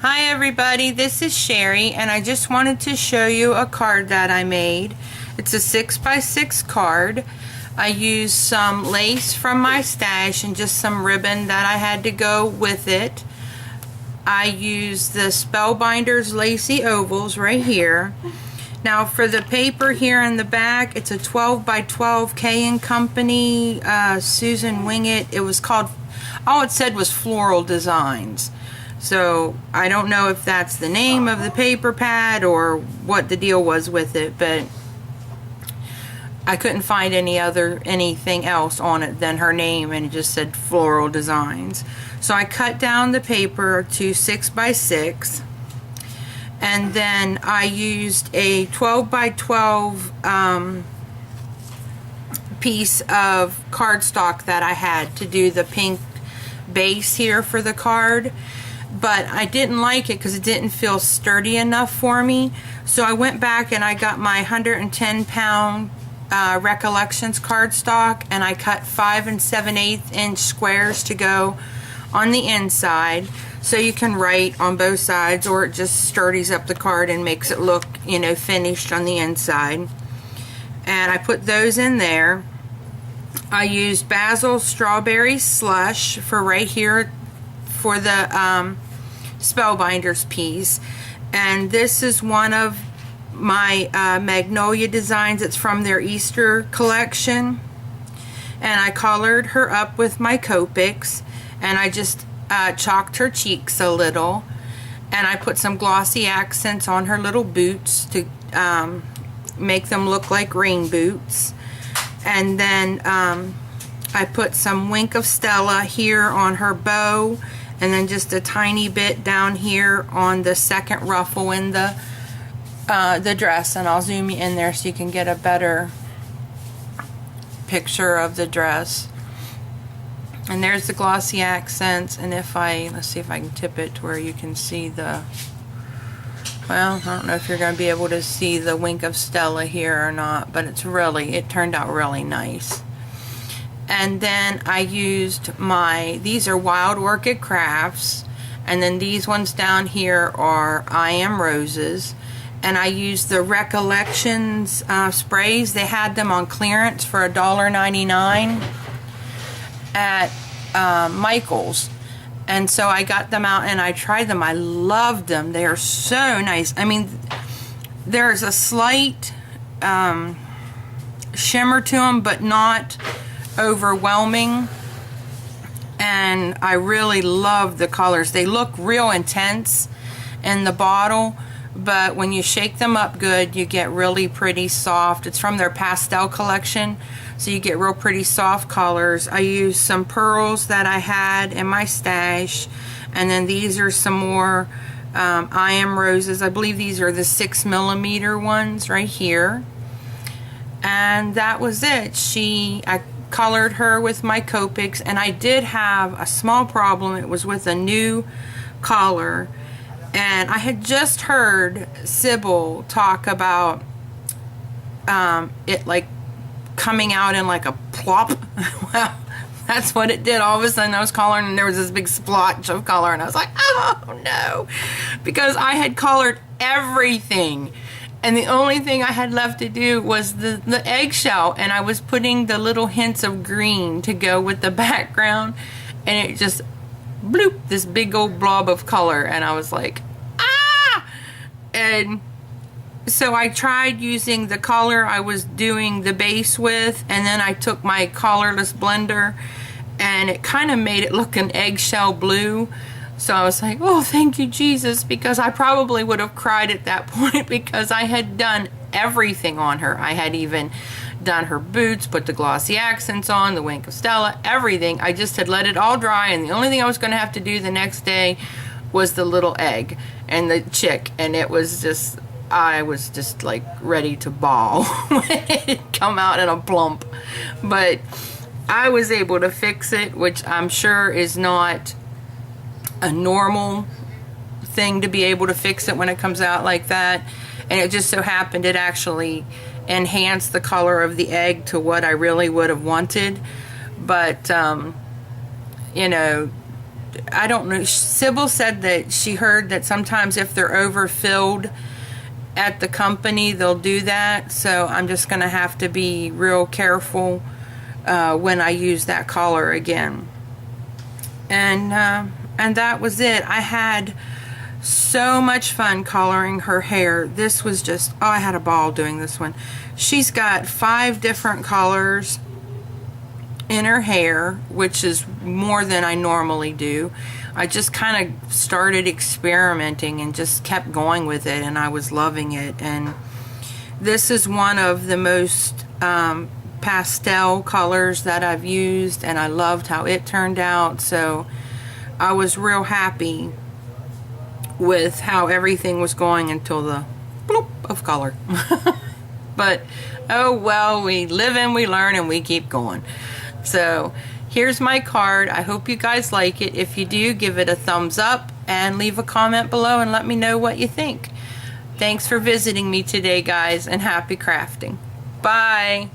Hi everybody, this is Sherry and I just wanted to show you a card that I made. It's a 6x6 card. I used some lace from my stash and just some ribbon that I had to go with it. I used the Spellbinders Lacy Ovals right here. Now for the paper here in the back, it's a 12x12 K & Company, Susan Wingett. It was called, all it said was Floral Designs. So I don't know if that's the name of the paper pad or what the deal was with it, but I couldn't find anything else on it than her name, and it just said Floral Designs. So I cut down the paper to 6x6, and then I used a 12x12 piece of cardstock that I had to do the pink base here for the card. But I didn't like it because it didn't feel sturdy enough for me. So I went back and I got my 110-pound Recollections cardstock, and I cut 5 7/8 inch squares to go on the inside, so you can write on both sides, or it just sturdies up the card and makes it look, you know, finished on the inside. And I put those in there. I used Basil Strawberry Slush for right here for the Spellbinders piece, and this is one of my Magnolia designs. It's from their Easter collection, and I colored her up with my Copics, and I just chalked her cheeks a little, and I put some glossy accents on her little boots to make them look like rain boots. And then I put some Wink of Stella here on her bow, and then just a tiny bit down here on the second ruffle in the dress, and I'll zoom you in there so you can get a better picture of the dress. And there's the glossy accents, and if let's see if I can tip it to where you can see the, well, I don't know if you're going to be able to see the Wink of Stella here or not, but it turned out really nice. And then I used these are Wild Orchid Crafts, and then these ones down here are I Am Roses, and I used the Recollections sprays. They had them on clearance for $1.99 at Michael's, and so I got them out and I tried them. I loved them. They are so nice. I mean, there's a slight shimmer to them, but not overwhelming, and I really love the colors. They look real intense in the bottle, but when you shake them up good, you get really pretty soft. It's from their pastel collection, so you get real pretty soft colors. I used some pearls that I had in my stash, and then these are some more I Am Roses. I believe these are the 6mm ones right here, and that was it. I colored her with my Copics, and I did have a small problem. It was with a new color, and I had just heard Sybil talk about it like coming out in like a plop. Well, that's what it did. All of a sudden I was coloring and there was this big splotch of color, and I was like, oh no, because I had colored everything. And the only thing I had left to do was the eggshell, and I was putting the little hints of green to go with the background, and it just bloop, this big old blob of color, and I was like, ah! And so I tried using the color I was doing the base with, and then I took my colorless blender, and it kind of made it look an eggshell blue. So I was like, oh, thank you, Jesus, because I probably would have cried at that point, because I had done everything on her. I had even done her boots, put the glossy accents on, the Wink of Stella, everything. I just had let it all dry, and the only thing I was going to have to do the next day was the little egg and the chick, and it was just, I was just like ready to bawl when it come out in a plump. But I was able to fix it, which I'm sure is not a normal thing to be able to fix it when it comes out like that. And it just so happened it actually enhanced the color of the egg to what I really would have wanted. But you know, I don't know. Sybil said that she heard that sometimes if they're overfilled at the company, they'll do that. So I'm just going to have to be real careful when I use that collar again. And that was it. I had so much fun coloring her hair. This was just, oh, I had a ball doing this one. She's got 5 different colors in her hair, which is more than I normally do. I just kind of started experimenting and just kept going with it, and I was loving it. And this is one of the most pastel colors that I've used, and I loved how it turned out. So I was real happy with how everything was going until the bloop of color. But oh well, we live and we learn and we keep going. So here's my card. I hope you guys like it. If you do, give it a thumbs up and leave a comment below and let me know what you think. Thanks for visiting me today, guys, and happy crafting. Bye.